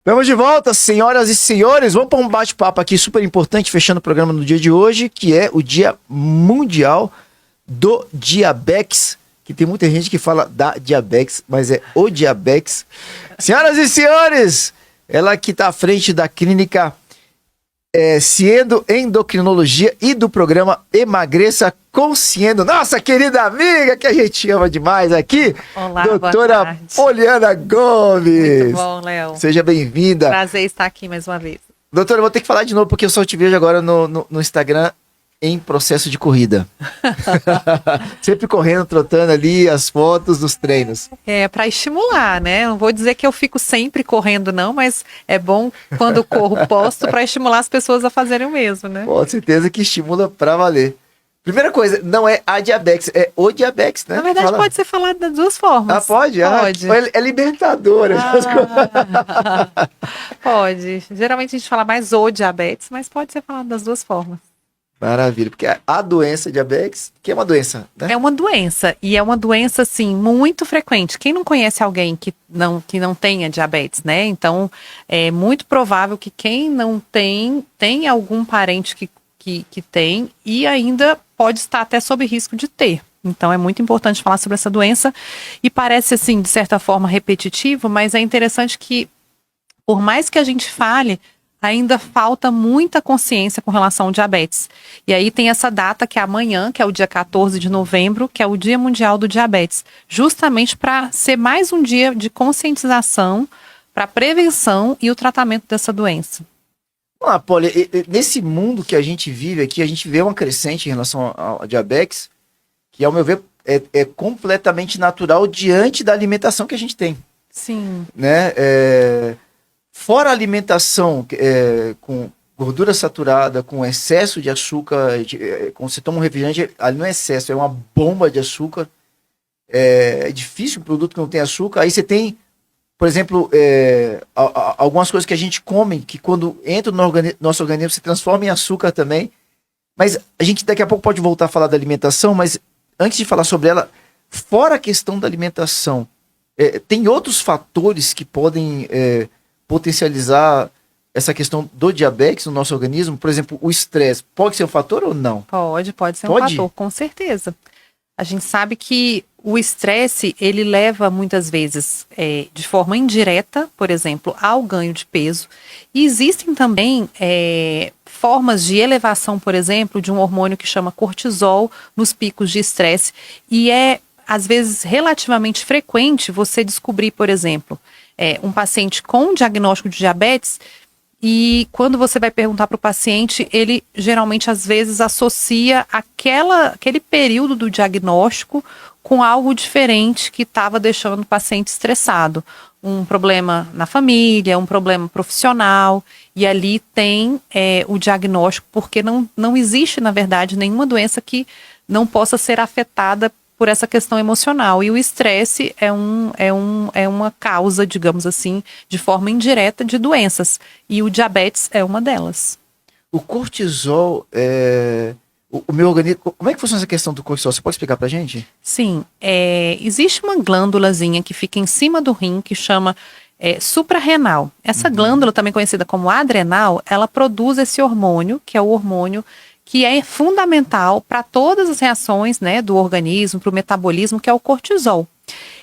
Estamos de volta, senhoras e senhores. Vamos para um bate-papo aqui super importante, fechando o programa no dia de hoje, que é o Dia Mundial do Diabetes, que tem muita gente que fala da diabetes, mas é o diabetes. Senhoras e senhores, ela que está à frente da clínica Ciendo Endocrinologia e do programa Emagreça com Ciendo. Nossa querida amiga, que a gente ama demais aqui. Olá, doutora Poliana Gomes. Muito bom, Léo. Seja bem-vinda. Prazer estar aqui mais uma vez. Doutora, eu vou ter que falar de novo, porque eu só te vejo agora no Instagram em processo de corrida. Sempre correndo, trotando ali as fotos dos treinos. É para estimular, né? Não vou dizer que eu fico sempre correndo, não, mas é bom quando corro, posto para estimular as pessoas a fazerem o mesmo, né? Com certeza que estimula pra valer. Primeira coisa, não é a diabetes, é o diabetes, né? Na verdade, pode ser falado das duas formas. Ah, pode? Pode. É libertadora. Pode. Geralmente a gente fala mais o diabetes, mas pode ser falado das duas formas. Maravilha, porque a doença diabetes, que é uma doença, né? É uma doença, e é uma doença, assim, muito frequente. Quem não conhece alguém que não tenha diabetes, né? Então, é muito provável que quem não tem algum parente que tem e ainda pode estar até sob risco de ter. Então, é muito importante falar sobre essa doença e parece, assim, de certa forma repetitivo, mas é interessante que, por mais que a gente fale, ainda falta muita consciência com relação ao diabetes. E aí tem essa data que é amanhã, que é o dia 14 de novembro, que é o Dia Mundial do Diabetes, justamente para ser mais um dia de conscientização para a prevenção e o tratamento dessa doença. Vamos lá, Poli, nesse mundo que a gente vive aqui, a gente vê uma crescente em relação ao diabetes, que, ao meu ver, é completamente natural diante da alimentação que a gente tem. Sim. Né? Fora a alimentação com gordura saturada, com excesso de açúcar, quando você toma um refrigerante, ali não é excesso, é uma bomba de açúcar. É difícil um produto que não tem açúcar. Aí você tem, por exemplo, algumas coisas que a gente come, que quando entra no nosso organismo se transforma em açúcar também. Mas a gente daqui a pouco pode voltar a falar da alimentação, mas antes de falar sobre ela, fora a questão da alimentação, tem outros fatores que podem potencializar essa questão do diabetes no nosso organismo? Por exemplo, o estresse pode ser um fator ou não? Pode ser um fator, com certeza. A gente sabe que o estresse, ele leva muitas vezes de forma indireta, por exemplo, ao ganho de peso. E existem também formas de elevação, por exemplo, de um hormônio que chama cortisol nos picos de estresse. E às vezes, relativamente frequente você descobrir, por exemplo, um paciente com diagnóstico de diabetes, e quando você vai perguntar para o paciente, ele geralmente às vezes associa aquele período do diagnóstico com algo diferente que estava deixando o paciente estressado. Um problema na família, um problema profissional, e ali tem o diagnóstico, porque não existe, na verdade, nenhuma doença que não possa ser afetada por essa questão emocional. E o estresse é uma causa, digamos assim, de forma indireta de doenças. E o diabetes é uma delas. O cortisol, o meu organismo... Como é que funciona essa questão do cortisol? Você pode explicar pra gente? Sim. Existe uma glândulazinha que fica em cima do rim, que chama suprarrenal. Essa glândula, também conhecida como adrenal, ela produz esse hormônio, que é o hormônio que é fundamental para todas as reações, né, do organismo, para o metabolismo, que é o cortisol.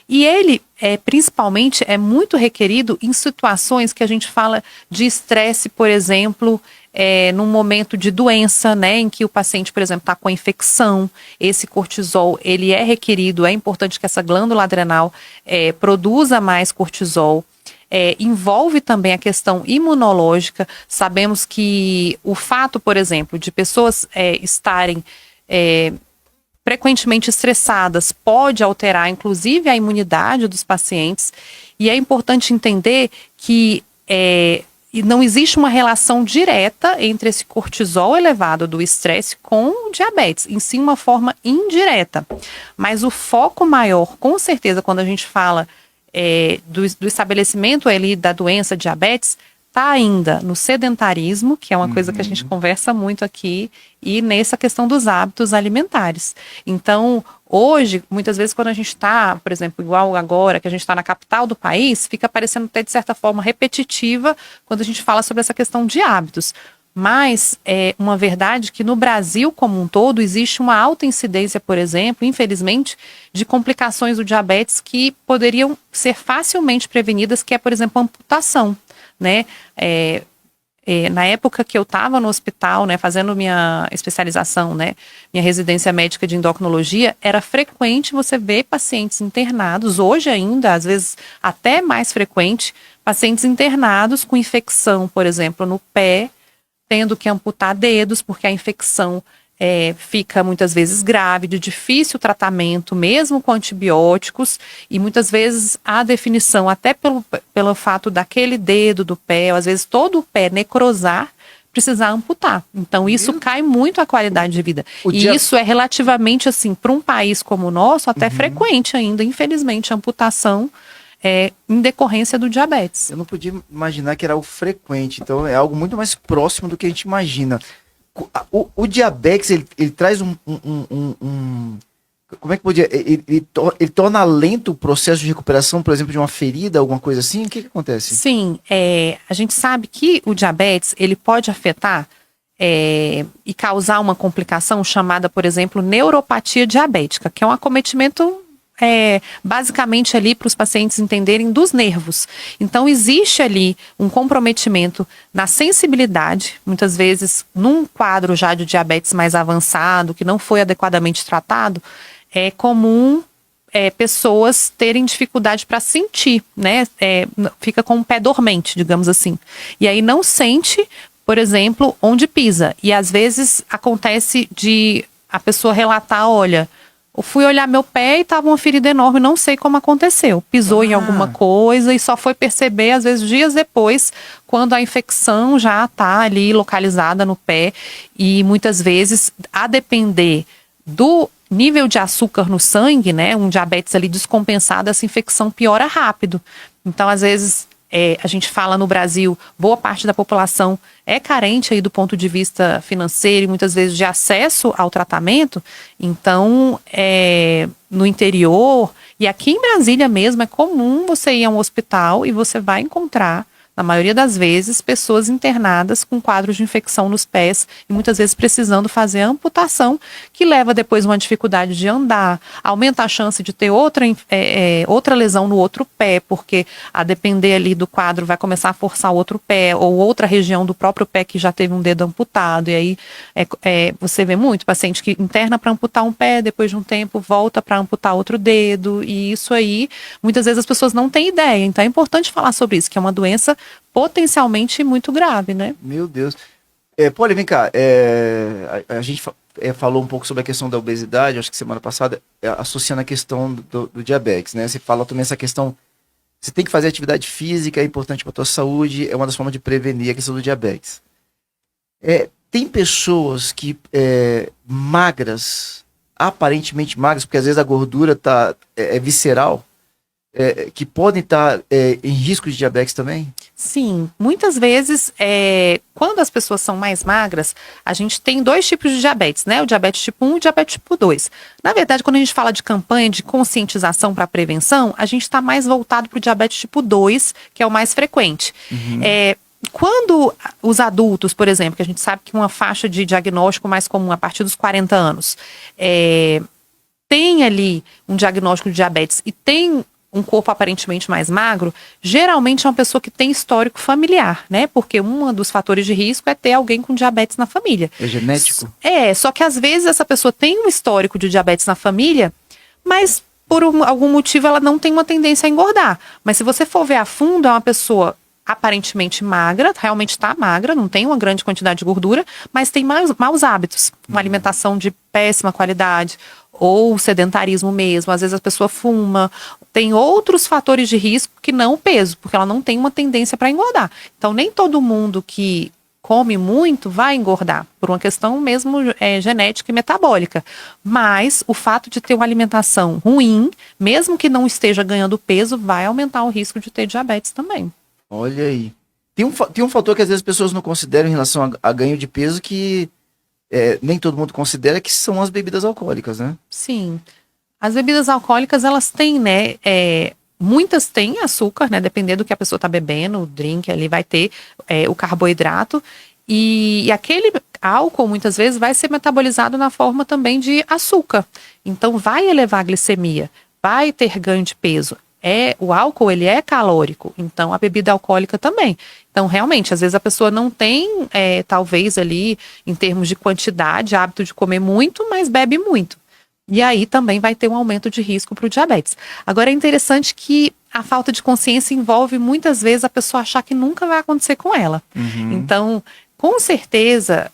E ele, principalmente, é muito requerido em situações que a gente fala de estresse, por exemplo, num momento de doença, né, em que o paciente, por exemplo, está com a infecção. Esse cortisol, ele é requerido, é importante que essa glândula adrenal produza mais cortisol. Envolve também a questão imunológica. Sabemos que o fato, por exemplo, de pessoas estarem frequentemente estressadas pode alterar, inclusive, a imunidade dos pacientes. E é importante entender que não existe uma relação direta entre esse cortisol elevado do estresse com o diabetes, em si uma forma indireta. Mas o foco maior, com certeza, quando a gente fala do estabelecimento ali da doença diabetes, está ainda no sedentarismo, que é uma coisa que a gente conversa muito aqui, e nessa questão dos hábitos alimentares. Então, hoje, muitas vezes, quando a gente está, por exemplo, igual agora, que a gente está na capital do país, fica parecendo até, de certa forma, repetitiva quando a gente fala sobre essa questão de hábitos. Mas é uma verdade que no Brasil como um todo existe uma alta incidência, por exemplo, infelizmente, de complicações do diabetes que poderiam ser facilmente prevenidas, que é, por exemplo, a amputação, né? Na época que eu estava no hospital, né, fazendo minha especialização, né, minha residência médica de endocrinologia, era frequente você ver pacientes internados, hoje ainda, às vezes até mais frequente, pacientes internados com infecção, por exemplo, no pé, tendo que amputar dedos, porque a infecção fica muitas vezes grave, de difícil tratamento, mesmo com antibióticos, e muitas vezes a definição, até pelo fato daquele dedo do pé, ou às vezes todo o pé necrosar, precisar amputar. Então isso cai muito a qualidade de vida. Isso é relativamente, assim, para um país como o nosso, até frequente ainda, infelizmente, a amputação em decorrência do diabetes. Eu não podia imaginar que era algo frequente, então é algo muito mais próximo do que a gente imagina. O diabetes, ele traz como é que podia... Ele torna lento o processo de recuperação, por exemplo, de uma ferida, alguma coisa assim? O que acontece? Sim, a gente sabe que o diabetes, ele pode afetar e causar uma complicação chamada, por exemplo, neuropatia diabética, que é um acometimento basicamente ali para os pacientes entenderem dos nervos. Então existe ali um comprometimento na sensibilidade, muitas vezes num quadro já de diabetes mais avançado, que não foi adequadamente tratado, é comum pessoas terem dificuldade para sentir, né? Fica com o pé dormente, digamos assim. E aí não sente, por exemplo, onde pisa. E às vezes acontece de a pessoa relatar, olha, eu fui olhar meu pé e estava uma ferida enorme, não sei como aconteceu. Pisou em alguma coisa e só foi perceber, às vezes, dias depois, quando a infecção já está ali localizada no pé. E muitas vezes, a depender do nível de açúcar no sangue, né, um diabetes ali descompensado, essa infecção piora rápido. Então, às vezes, a gente fala no Brasil, boa parte da população é carente aí do ponto de vista financeiro e muitas vezes de acesso ao tratamento. Então, no interior e aqui em Brasília mesmo, é comum você ir a um hospital e você vai encontrar, na maioria das vezes, pessoas internadas com quadros de infecção nos pés e muitas vezes precisando fazer a amputação, que leva depois uma dificuldade de andar, aumenta a chance de ter outra lesão no outro pé, porque a depender ali do quadro vai começar a forçar o outro pé ou outra região do próprio pé que já teve um dedo amputado. E aí você vê muito paciente que interna para amputar um pé, depois de um tempo volta para amputar outro dedo, e isso aí, muitas vezes as pessoas não têm ideia. Então é importante falar sobre isso, que é uma doença potencialmente muito grave, né? Meu Deus. Polly, vem cá. A gente falou um pouco sobre a questão da obesidade, acho que semana passada, associando a questão do diabetes, né? Você fala também essa questão, você tem que fazer atividade física, é importante para a tua saúde, é uma das formas de prevenir a questão do diabetes. Tem pessoas que magras, aparentemente magras, porque às vezes a gordura é visceral, que podem estar em risco de diabetes também? Sim, muitas vezes, quando as pessoas são mais magras, a gente tem dois tipos de diabetes, né? O diabetes tipo 1 e o diabetes tipo 2. Na verdade, quando a gente fala de campanha de conscientização para prevenção, a gente está mais voltado para o diabetes tipo 2, que é o mais frequente. Quando os adultos, por exemplo, que a gente sabe que uma faixa de diagnóstico mais comum a partir dos 40 anos, tem ali um diagnóstico de diabetes e tem um corpo aparentemente mais magro, geralmente é uma pessoa que tem histórico familiar, né? Porque um dos fatores de risco é ter alguém com diabetes na família. É genético? Só que às vezes essa pessoa tem um histórico de diabetes na família, mas por algum motivo ela não tem uma tendência a engordar. Mas se você for ver a fundo, é uma pessoa aparentemente magra, realmente está magra, não tem uma grande quantidade de gordura, mas tem maus hábitos, uma alimentação de péssima qualidade, ou sedentarismo mesmo, às vezes a pessoa fuma, tem outros fatores de risco que não o peso, porque ela não tem uma tendência para engordar. Então nem todo mundo que come muito vai engordar, por uma questão mesmo genética e metabólica. Mas o fato de ter uma alimentação ruim, mesmo que não esteja ganhando peso, vai aumentar o risco de ter diabetes também. Olha aí. Tem um fator que às vezes as pessoas não consideram em relação a ganho de peso que nem todo mundo considera, que são as bebidas alcoólicas, né? Sim. As bebidas alcoólicas, elas têm, né? Muitas têm açúcar, né? Dependendo do que a pessoa está bebendo, o drink ali vai ter o carboidrato. E aquele álcool, muitas vezes, vai ser metabolizado na forma também de açúcar. Então, vai elevar a glicemia, vai ter ganho de peso. O álcool, ele é calórico, então a bebida alcoólica também. Então, realmente, às vezes a pessoa não tem, talvez ali, em termos de quantidade, hábito de comer muito, mas bebe muito. E aí também vai ter um aumento de risco para o diabetes. Agora, é interessante que a falta de consciência envolve muitas vezes a pessoa achar que nunca vai acontecer com ela. Uhum. Então, com certeza,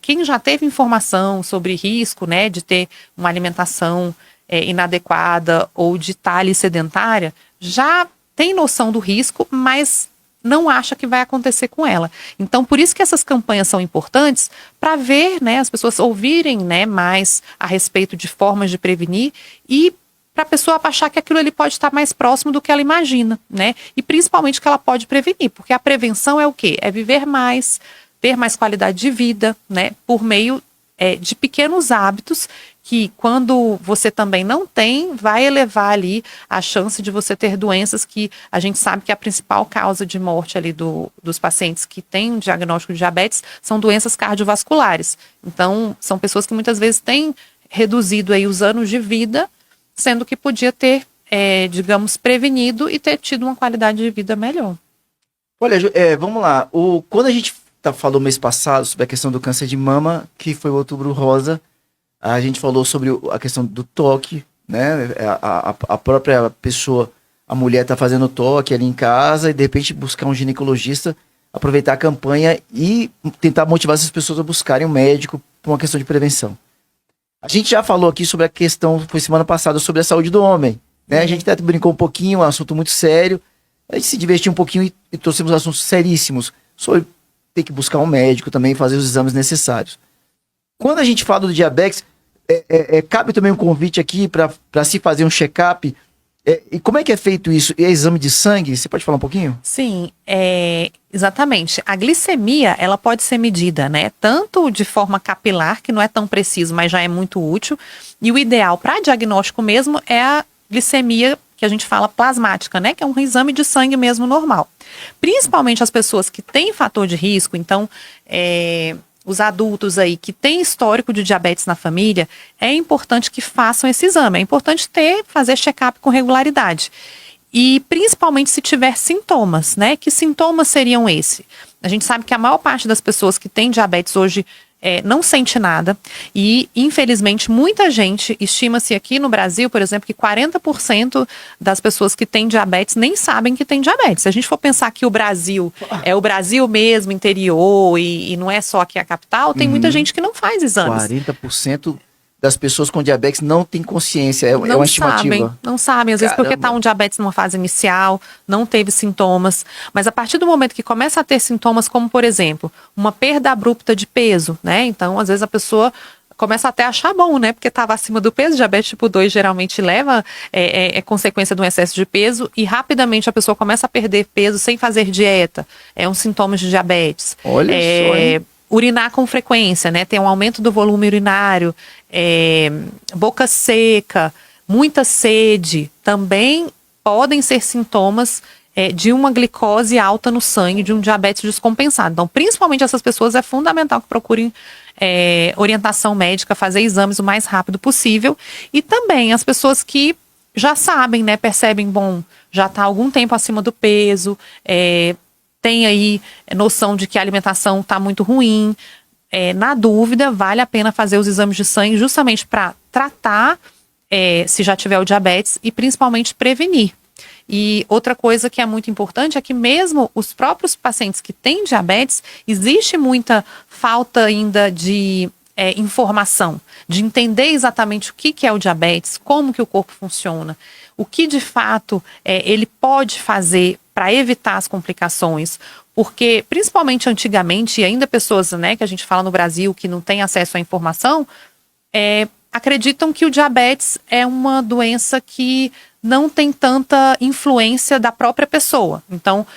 quem já teve informação sobre risco, né, de ter uma alimentação inadequada ou de estar ali sedentária, já tem noção do risco, mas não acha que vai acontecer com ela. Então, por isso que essas campanhas são importantes, para ver, né, as pessoas ouvirem, né, mais a respeito de formas de prevenir e para a pessoa achar que aquilo ali pode estar mais próximo do que ela imagina, né? E principalmente que ela pode prevenir, porque a prevenção é o quê? É viver mais, ter mais qualidade de vida, né? Por meio de pequenos hábitos que, quando você também não tem, vai elevar ali a chance de você ter doenças que a gente sabe que a principal causa de morte ali dos pacientes que têm um diagnóstico de diabetes são doenças cardiovasculares. Então, são pessoas que muitas vezes têm reduzido aí os anos de vida, sendo que podia ter, digamos, prevenido e ter tido uma qualidade de vida melhor. Olha, vamos lá. Quando a gente falou mês passado sobre a questão do câncer de mama, que foi o Outubro Rosa, a gente falou sobre a questão do toque, né? A própria pessoa, a mulher está fazendo toque ali em casa e de repente buscar um ginecologista, aproveitar a campanha e tentar motivar essas pessoas a buscarem um médico por uma questão de prevenção. A gente já falou aqui sobre a questão, foi semana passada, sobre a saúde do homem, né? A gente até brincou um pouquinho, um assunto muito sério, a gente se divertiu um pouquinho e trouxemos assuntos seríssimos sobre ter que buscar um médico também e fazer os exames necessários. Quando a gente fala do diabetes, cabe também um convite aqui para se fazer um check-up. E como é que é feito isso? É exame de sangue? Você pode falar um pouquinho? Sim, exatamente. A glicemia, ela pode ser medida, né? Tanto de forma capilar, que não é tão preciso, mas já é muito útil. E o ideal para diagnóstico mesmo é a glicemia que a gente fala plasmática, né? Que é um exame de sangue mesmo normal. Principalmente as pessoas que têm fator de risco, então, os adultos aí que têm histórico de diabetes na família, é importante que façam esse exame. É importante fazer check-up com regularidade. E principalmente se tiver sintomas, né? Que sintomas seriam esses? A gente sabe que a maior parte das pessoas que têm diabetes hoje não sente nada e, infelizmente, muita gente, estima-se aqui no Brasil, por exemplo, que 40% das pessoas que têm diabetes nem sabem que têm diabetes. Se a gente for pensar que o Brasil é o Brasil mesmo, interior, e não é só aqui a capital, tem muita gente que não faz exames. 40% das pessoas com diabetes não têm consciência, é uma estimativa. Não sabem, às vezes porque está um diabetes numa fase inicial, não teve sintomas, mas a partir do momento que começa a ter sintomas como, por exemplo, uma perda abrupta de peso, né? Então, às vezes a pessoa começa até a achar bom, né? Porque estava acima do peso, diabetes tipo 2 geralmente leva, consequência de um excesso de peso e rapidamente a pessoa começa a perder peso sem fazer dieta. É um sintoma de diabetes. Olha só, hein? Urinar com frequência, né? Tem um aumento do volume urinário, boca seca, muita sede, também podem ser sintomas de uma glicose alta no sangue, de um diabetes descompensado. Então, principalmente essas pessoas, é fundamental que procurem orientação médica, fazer exames o mais rápido possível. E também as pessoas que já sabem, né? Percebem, já está há algum tempo acima do peso, tem aí noção de que a alimentação está muito ruim. Na dúvida, vale a pena fazer os exames de sangue justamente para tratar se já tiver o diabetes e principalmente prevenir. E outra coisa que é muito importante é que mesmo os próprios pacientes que têm diabetes, existe muita falta ainda de informação, de entender exatamente o que é o diabetes, como que o corpo funciona, o que de fato ele pode fazer para evitar as complicações, porque principalmente antigamente, e ainda pessoas, né, que a gente fala no Brasil que não têm acesso à informação, acreditam que o diabetes é uma doença que não tem tanta influência da própria pessoa. Então,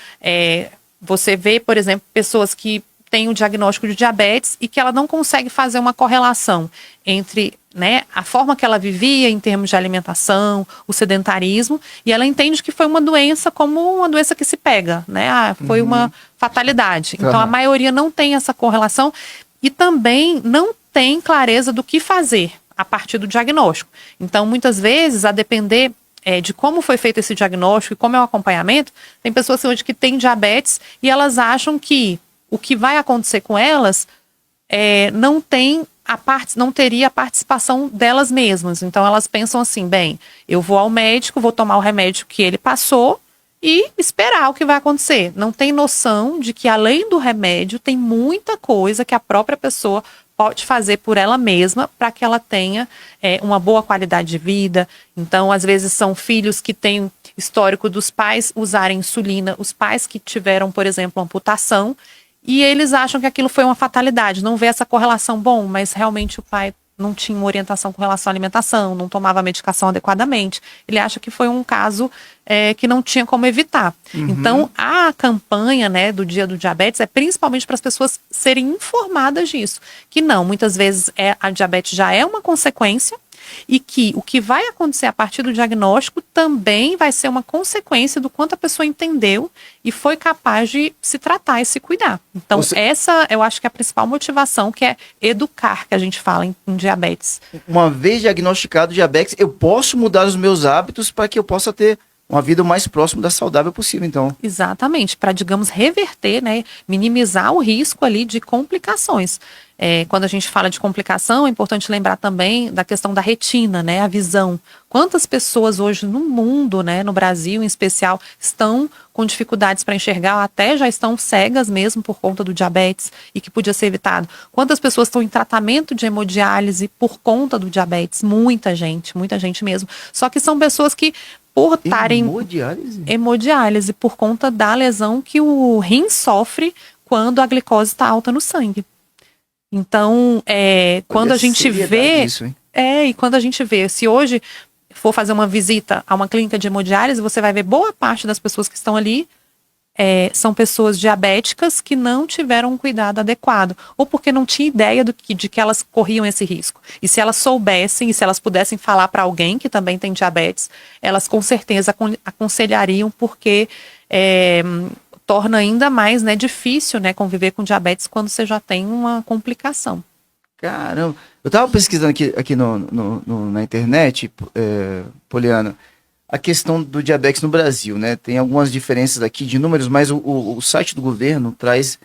Você vê, por exemplo, pessoas que têm o diagnóstico de diabetes e que ela não consegue fazer uma correlação entre, né, a forma que ela vivia em termos de alimentação, o sedentarismo, e ela entende que foi uma doença como uma doença que se pega, né? Foi uma fatalidade. Então, a maioria não tem essa correlação e também não tem clareza do que fazer a partir do diagnóstico. Então, muitas vezes, a depender de como foi feito esse diagnóstico e como é o acompanhamento, tem pessoas hoje que têm diabetes e elas acham que o que vai acontecer com elas não teria a participação delas mesmas. Então elas pensam assim, bem, eu vou ao médico, vou tomar o remédio que ele passou e esperar o que vai acontecer. Não tem noção de que além do remédio tem muita coisa que a própria pessoa pode fazer por ela mesma para que ela tenha uma boa qualidade de vida. Então, às vezes, são filhos que têm histórico dos pais usarem insulina, os pais que tiveram, por exemplo, amputação, e eles acham que aquilo foi uma fatalidade, não vê essa correlação. Bom, mas realmente o pai não tinha uma orientação com relação à alimentação, não tomava a medicação adequadamente. Ele acha que foi um caso que não tinha como evitar. Então, a campanha, né, do Dia do Diabetes é principalmente para as pessoas serem informadas disso. Que não, muitas vezes a diabetes já é uma consequência e que o que vai acontecer a partir do diagnóstico também vai ser uma consequência do quanto a pessoa entendeu e foi capaz de se tratar e se cuidar. Então, essa eu acho que é a principal motivação, que é educar, que a gente fala em diabetes. Uma vez diagnosticado diabetes, eu posso mudar os meus hábitos para que eu possa ter uma vida o mais próximo da saudável possível, então. Exatamente, para, digamos, reverter, né, minimizar o risco ali de complicações. Quando a gente fala de complicação, é importante lembrar também da questão da retina, né, a visão. Quantas pessoas hoje no mundo, né, no Brasil em especial, estão com dificuldades para enxergar, ou até já estão cegas mesmo por conta do diabetes e que podia ser evitado? Quantas pessoas estão em tratamento de hemodiálise por conta do diabetes? Muita gente mesmo. Só que são pessoas que, por estarem hemodiálise por conta da lesão que o rim sofre quando a glicose está alta no sangue. Então, quando a gente vê e quando a gente vê, se hoje for fazer uma visita a uma clínica de hemodiálise, você vai ver boa parte das pessoas que estão ali são pessoas diabéticas que não tiveram um cuidado adequado, ou porque não tinha ideia de que elas corriam esse risco. E se elas soubessem, e se elas pudessem falar para alguém que também tem diabetes, elas com certeza aconselhariam, porque torna ainda mais, né, difícil, né, conviver com diabetes quando você já tem uma complicação. Caramba, eu estava pesquisando aqui na internet, Poliana, a questão do diabetes no Brasil, né? Tem algumas diferenças aqui de números, mas o site do governo traz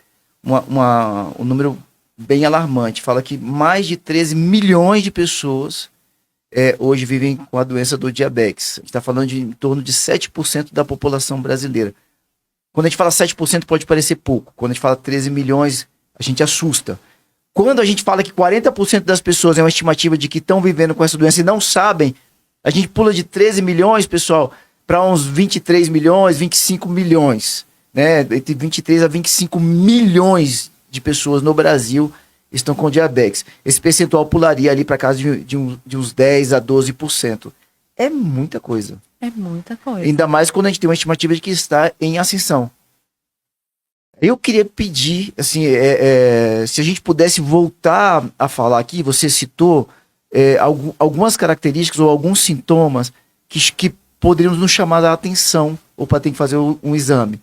um número bem alarmante. Fala que mais de 13 milhões de pessoas hoje vivem com a doença do diabetes. A gente está falando de em torno de 7% da população brasileira. Quando a gente fala 7% pode parecer pouco. Quando a gente fala 13 milhões, a gente assusta. Quando a gente fala que 40% das pessoas é uma estimativa de que estão vivendo com essa doença e não sabem, a gente pula de 13 milhões, pessoal, para uns 23 milhões, 25 milhões. Né? Entre 23 a 25 milhões de pessoas no Brasil estão com diabetes. Esse percentual pularia ali para casa de uns 10 a 12%. É muita coisa. É muita coisa. Ainda mais quando a gente tem uma estimativa de que está em ascensão. Eu queria pedir, assim, se a gente pudesse voltar a falar aqui, você citou algumas características ou alguns sintomas que poderiam nos chamar a atenção ou para ter que fazer um exame.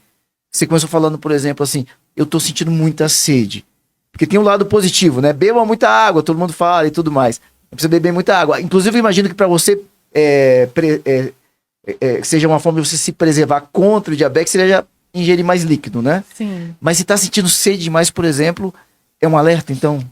Você começou falando, por exemplo, assim, eu estou sentindo muita sede. Porque tem um lado positivo, né? Beba muita água, todo mundo fala e tudo mais. Precisa beber muita água. Inclusive, eu imagino que para você seja uma forma de você se preservar contra o diabetes, seja ingerir mais líquido, né? Sim. Mas se está sentindo sede demais, por exemplo, é um alerta, então?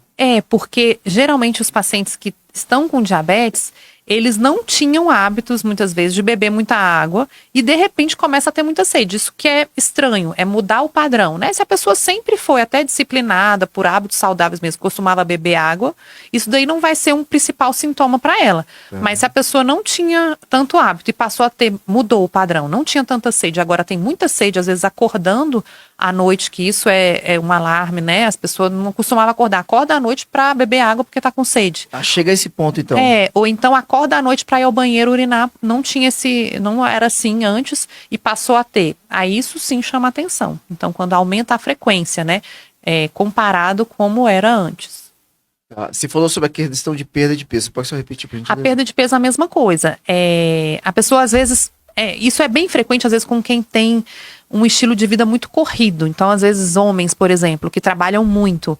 Porque geralmente os pacientes que estão com diabetes, eles não tinham hábitos, muitas vezes, de beber muita água e, de repente, começa a ter muita sede. Isso que é estranho, é mudar o padrão, né? Se a pessoa sempre foi até disciplinada, por hábitos saudáveis mesmo, costumava beber água, isso daí não vai ser um principal sintoma para ela. Mas se a pessoa não tinha tanto hábito e passou a ter, mudou o padrão, não tinha tanta sede, agora tem muita sede, às vezes acordando à noite, que isso é um alarme, né? As pessoas não costumavam acordar. Acorda à noite para beber água porque tá com sede. Chega a esse ponto, então. Ou então acorda à noite para ir ao banheiro urinar. Não era assim antes e passou a ter. Aí isso sim chama atenção. Então, quando aumenta a frequência, né? Comparado como era antes. Você falou sobre a questão de perda de peso. Pode só repetir pra gente? A perda de peso é a mesma coisa. A pessoa, às vezes, isso é bem frequente, às vezes, com quem tem um estilo de vida muito corrido. Então, às vezes, homens, por exemplo, que trabalham muito.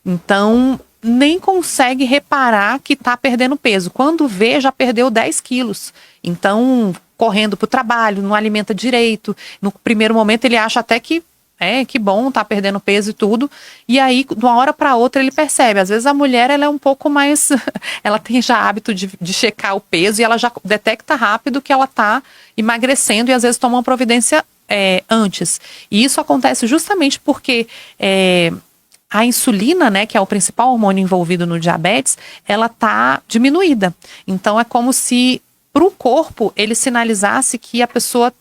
Então, nem consegue reparar que está perdendo peso. Quando vê, já perdeu 10 quilos. Então, correndo para o trabalho, não alimenta direito. No primeiro momento, ele acha até que que bom, tá perdendo peso e tudo. E aí, de uma hora para outra, ele percebe. Às vezes a mulher, ela é um pouco mais... ela tem já hábito de checar o peso e ela já detecta rápido que ela tá emagrecendo e às vezes toma uma providência antes. E isso acontece justamente porque a insulina, né, que é o principal hormônio envolvido no diabetes, ela tá diminuída. Então, é como se para o corpo ele sinalizasse que a pessoa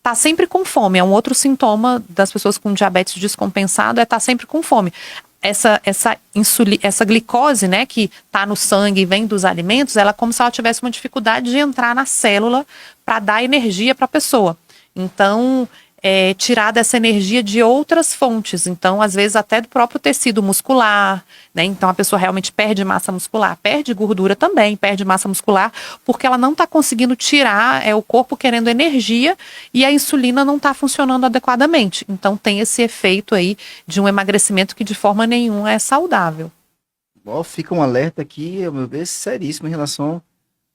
tá sempre com fome. É um outro sintoma das pessoas com diabetes descompensado, estar sempre com fome. Essa glicose, né, que tá no sangue e vem dos alimentos, ela é como se ela tivesse uma dificuldade de entrar na célula para dar energia para a pessoa. Então, tirar dessa energia de outras fontes. Então, às vezes, até do próprio tecido muscular, né? Então, a pessoa realmente perde massa muscular, perde gordura também, perde massa muscular, porque ela não está conseguindo tirar, o corpo querendo energia e a insulina não está funcionando adequadamente. Então, tem esse efeito aí de um emagrecimento que de forma nenhuma é saudável. Fica um alerta aqui, ao meu ver, seríssimo em relação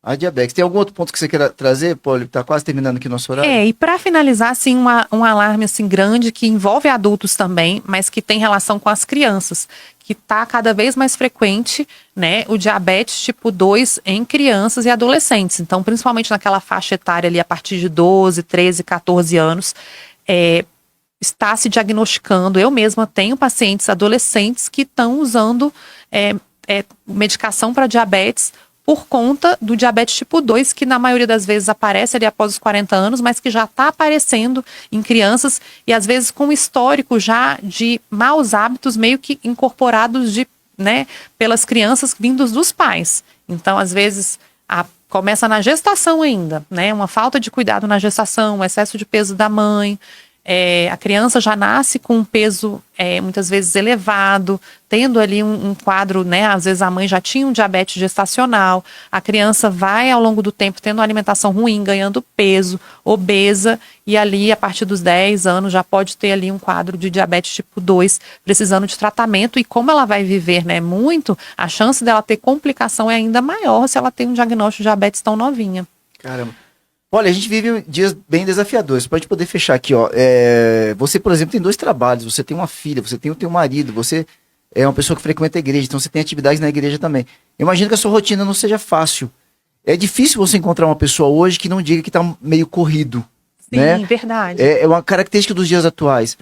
a diabetes. Tem algum outro ponto que você queira trazer, Poli? Tá quase terminando aqui o nosso horário. E para finalizar, assim, um alarme assim, grande que envolve adultos também, mas que tem relação com as crianças, que está cada vez mais frequente, né, o diabetes tipo 2 em crianças e adolescentes. Então, principalmente naquela faixa etária ali, a partir de 12, 13, 14 anos, está se diagnosticando. Eu mesma tenho pacientes adolescentes que estão usando medicação para diabetes por conta do diabetes tipo 2, que na maioria das vezes aparece ali após os 40 anos, mas que já está aparecendo em crianças e às vezes com histórico já de maus hábitos meio que incorporados pelas crianças vindos dos pais. Então, às vezes, começa na gestação ainda, né? Uma falta de cuidado na gestação, um excesso de peso da mãe. A criança já nasce com um peso muitas vezes elevado, tendo ali um quadro, né? Às vezes a mãe já tinha um diabetes gestacional, a criança vai ao longo do tempo tendo uma alimentação ruim, ganhando peso, obesa, e ali a partir dos 10 anos já pode ter ali um quadro de diabetes tipo 2, precisando de tratamento, e como ela vai viver, né, muito, a chance dela ter complicação é ainda maior se ela tem um diagnóstico de diabetes tão novinha. Caramba. Olha, a gente vive dias bem desafiadores. Pra gente poder fechar aqui, ó. Você, por exemplo, tem 2 trabalhos. Você tem uma filha, você tem o teu marido, você é uma pessoa que frequenta a igreja, então você tem atividades na igreja também. Eu imagino que a sua rotina não seja fácil. É difícil você encontrar uma pessoa hoje que não diga que tá meio corrido. Sim, né? Verdade. É uma característica dos dias atuais.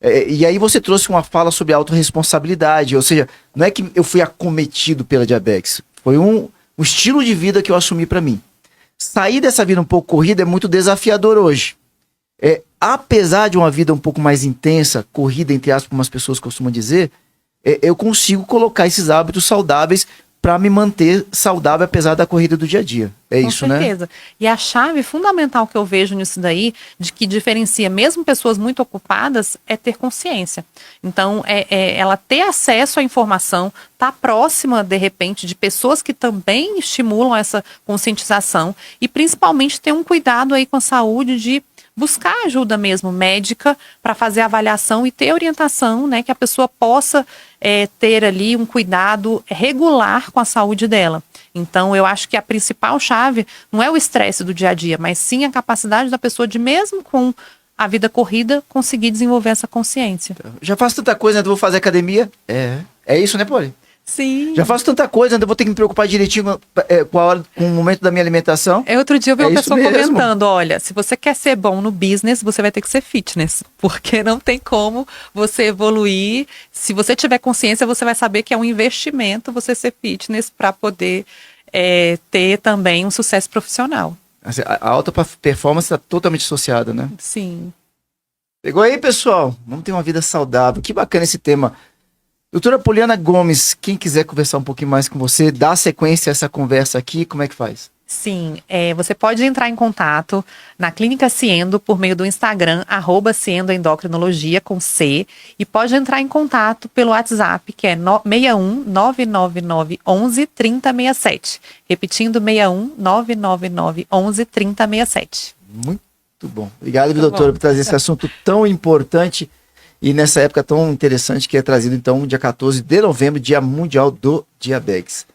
E aí você trouxe uma fala sobre autorresponsabilidade, ou seja, não é que eu fui acometido pela diabetes, foi um estilo de vida que eu assumi pra mim. Sair dessa vida um pouco corrida é muito desafiador hoje. Apesar de uma vida um pouco mais intensa, corrida, entre aspas, como as pessoas costumam dizer, eu consigo colocar esses hábitos saudáveis para me manter saudável apesar da corrida do dia a dia. Isso, né? Com certeza. E a chave fundamental que eu vejo nisso daí, de que diferencia mesmo pessoas muito ocupadas, é ter consciência. Então, ela ter acesso à informação, estar próxima, de repente, de pessoas que também estimulam essa conscientização e, principalmente, ter um cuidado aí com a saúde de buscar ajuda mesmo médica para fazer avaliação e ter orientação, né, que a pessoa possa ter ali um cuidado regular com a saúde dela. Então, eu acho que a principal chave não é o estresse do dia a dia, mas sim a capacidade da pessoa de, mesmo com a vida corrida, conseguir desenvolver essa consciência. Já faço tanta coisa, ainda vou fazer academia? É isso, né, Poli? Sim. Já faço tanta coisa, ainda vou ter que me preocupar direitinho com o momento da minha alimentação. Outro dia eu vi uma pessoa comentando, olha, se você quer ser bom no business, você vai ter que ser fitness, porque não tem como você evoluir. Se você tiver consciência, você vai saber que é um investimento você ser fitness para poder ter também um sucesso profissional. A alta performance está totalmente associada, né? Sim. Pegou aí, pessoal? Vamos ter uma vida saudável. Que bacana esse tema. Doutora Poliana Gomes, quem quiser conversar um pouquinho mais com você, dá sequência a essa conversa aqui, como é que faz? Sim, você pode entrar em contato na Clínica Ciendo por meio do Instagram, @ciendoendocrinologia com C, e pode entrar em contato pelo WhatsApp, que é 61 999 11 3067. Repetindo, 61 999 11 3067. Muito bom. Obrigado, doutora, por trazer esse assunto tão importante e nessa época tão interessante que é trazido, então, dia 14 de novembro, Dia Mundial do Diabetes.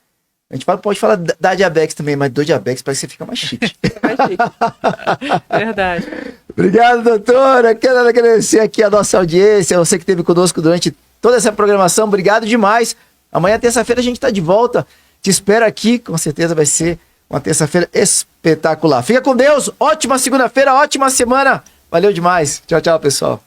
A gente pode falar da diabetes também, mas do diabetes parece que você fica mais chique. Mais chique. Verdade. Obrigado, doutora. Quero agradecer aqui a nossa audiência, você que esteve conosco durante toda essa programação. Obrigado demais. Amanhã, terça-feira, a gente está de volta. Te espero aqui, com certeza vai ser uma terça-feira espetacular. Fica com Deus, ótima segunda-feira, ótima semana. Valeu demais. Tchau, tchau, pessoal.